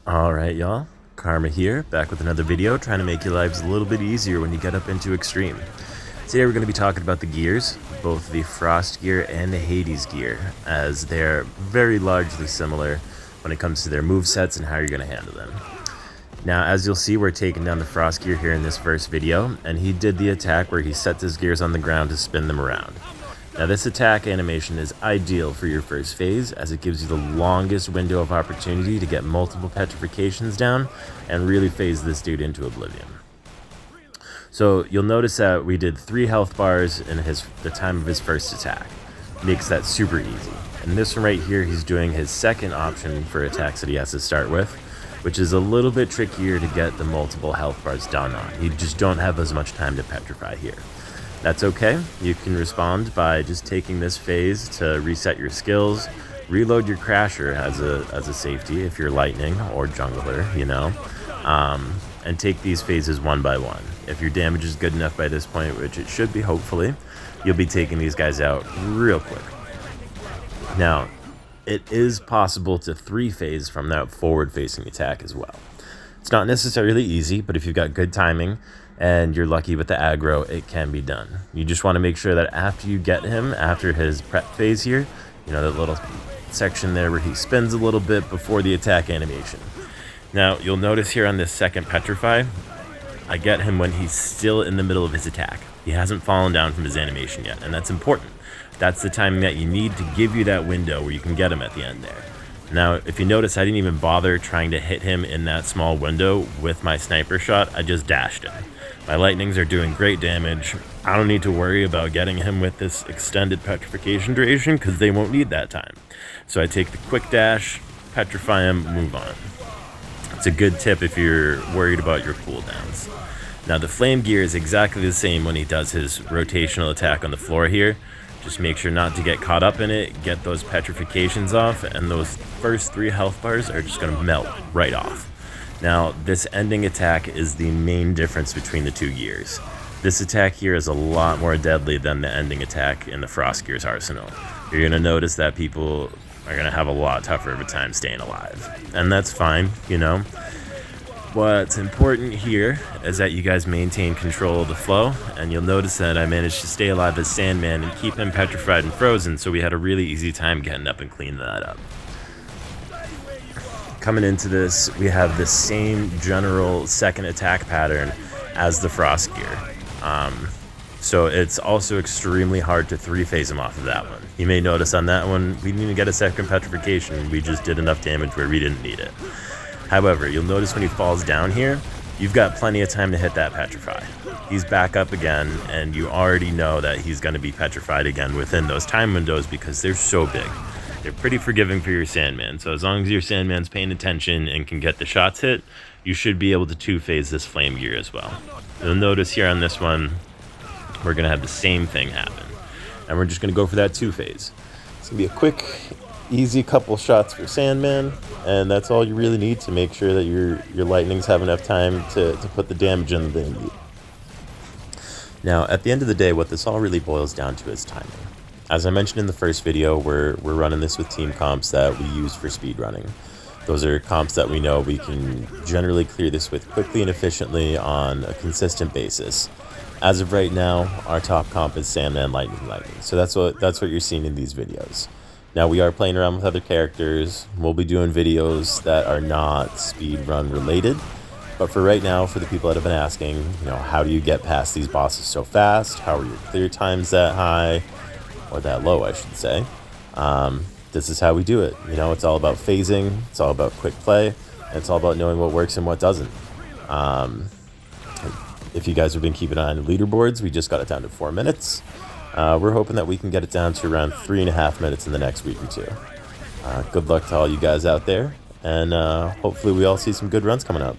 Alright y'all, Karma here, back with another video trying to make your lives a little bit easier when you get up into Extreme. Today we're going to be talking about the gears, both the Frost gear and the Hades gear, as they're very largely similar when it comes to their movesets and how you're going to handle them. Now, as you'll see, we're taking down the Frost gear here in this first video, and he did the attack where he sets his gears on the ground to spin them around. Now, this attack animation is ideal for your first phase, as it gives you the longest window of opportunity to get multiple petrifications down and really phase this dude into oblivion. So you'll notice that we did 3 health bars in the time of his first attack. Makes that super easy. And this one right here, he's doing his second option for attacks that he has to start with, which is a little bit trickier to get the multiple health bars done on. You just don't have as much time to petrify here. That's okay. You can respond by just taking this phase to reset your skills, reload your crasher as a safety if you're lightning or jungler, you know, and take these phases one by one. If your damage is good enough by this point, which it should be hopefully, you'll be taking these guys out real quick. Now, it is possible to 3-phase from that forward-facing attack as well. It's not necessarily easy, but if you've got good timing and you're lucky with the aggro, it can be done. You just want to make sure that after you get him, after his prep phase here, you know, that little section there where he spins a little bit before the attack animation. Now, you'll notice here on this second petrify, I get him when he's still in the middle of his attack. He hasn't fallen down from his animation yet, and that's important. That's the timing that you need to give you that window where you can get him at the end there. Now, if you notice, I didn't even bother trying to hit him in that small window with my sniper shot. I just dashed him. My lightnings are doing great damage. I don't need to worry about getting him with this extended petrification duration because they won't need that time. So I take the quick dash, petrify him, move on. It's a good tip if you're worried about your cooldowns. Now, the flame gear is exactly the same when he does his rotational attack on the floor here. Just make sure not to get caught up in it, get those petrifications off, and those first 3 health bars are just going to melt right off. Now, this ending attack is the main difference between the 2 gears. This attack here is a lot more deadly than the ending attack in the Frost gear's arsenal. You're going to notice that people are going to have a lot tougher of a time staying alive. And that's fine, you know. What's important here is that you guys maintain control of the flow, and you'll notice that I managed to stay alive as Sandman and keep him petrified and frozen, so we had a really easy time getting up and cleaning that up. Coming into this, we have the same general second attack pattern as the Frost gear. So it's also extremely hard to 3-phase him off of that one. You may notice on that one, we didn't even get a second petrification. We just did enough damage where we didn't need it. However, you'll notice when he falls down here, you've got plenty of time to hit that petrify. He's back up again, and you already know that he's going to be petrified again within those time windows because they're so big. They're pretty forgiving for your Sandman, so as long as your Sandman's paying attention and can get the shots hit, you should be able to 2-phase this flame gear as well. You'll notice here on this one, we're going to have the same thing happen. And we're just going to go for that 2-phase. It's going to be a quick, easy couple shots for Sandman, and that's all you really need to make sure that your lightnings have enough time to put the damage in that they need. Now, at the end of the day, what this all really boils down to is timing. As I mentioned in the first video, we're running this with team comps that we use for speed running. Those are comps that we know we can generally clear this with quickly and efficiently on a consistent basis. As of right now, our top comp is Sandman Lightning. So that's what you're seeing in these videos. Now, we are playing around with other characters. We'll be doing videos that are not speedrun related. But for right now, for the people that have been asking, you know, how do you get past these bosses so fast? How are your clear times that high? Or that low, I should say. This is how we do it. You know, it's all about phasing. It's all about quick play. And it's all about knowing what works and what doesn't. If you guys have been keeping an eye on the leaderboards, we just got it down to 4 minutes. We're hoping that we can get it down to around 3.5 minutes in the next week or 2. Good luck to all you guys out there, and hopefully we all see some good runs coming up.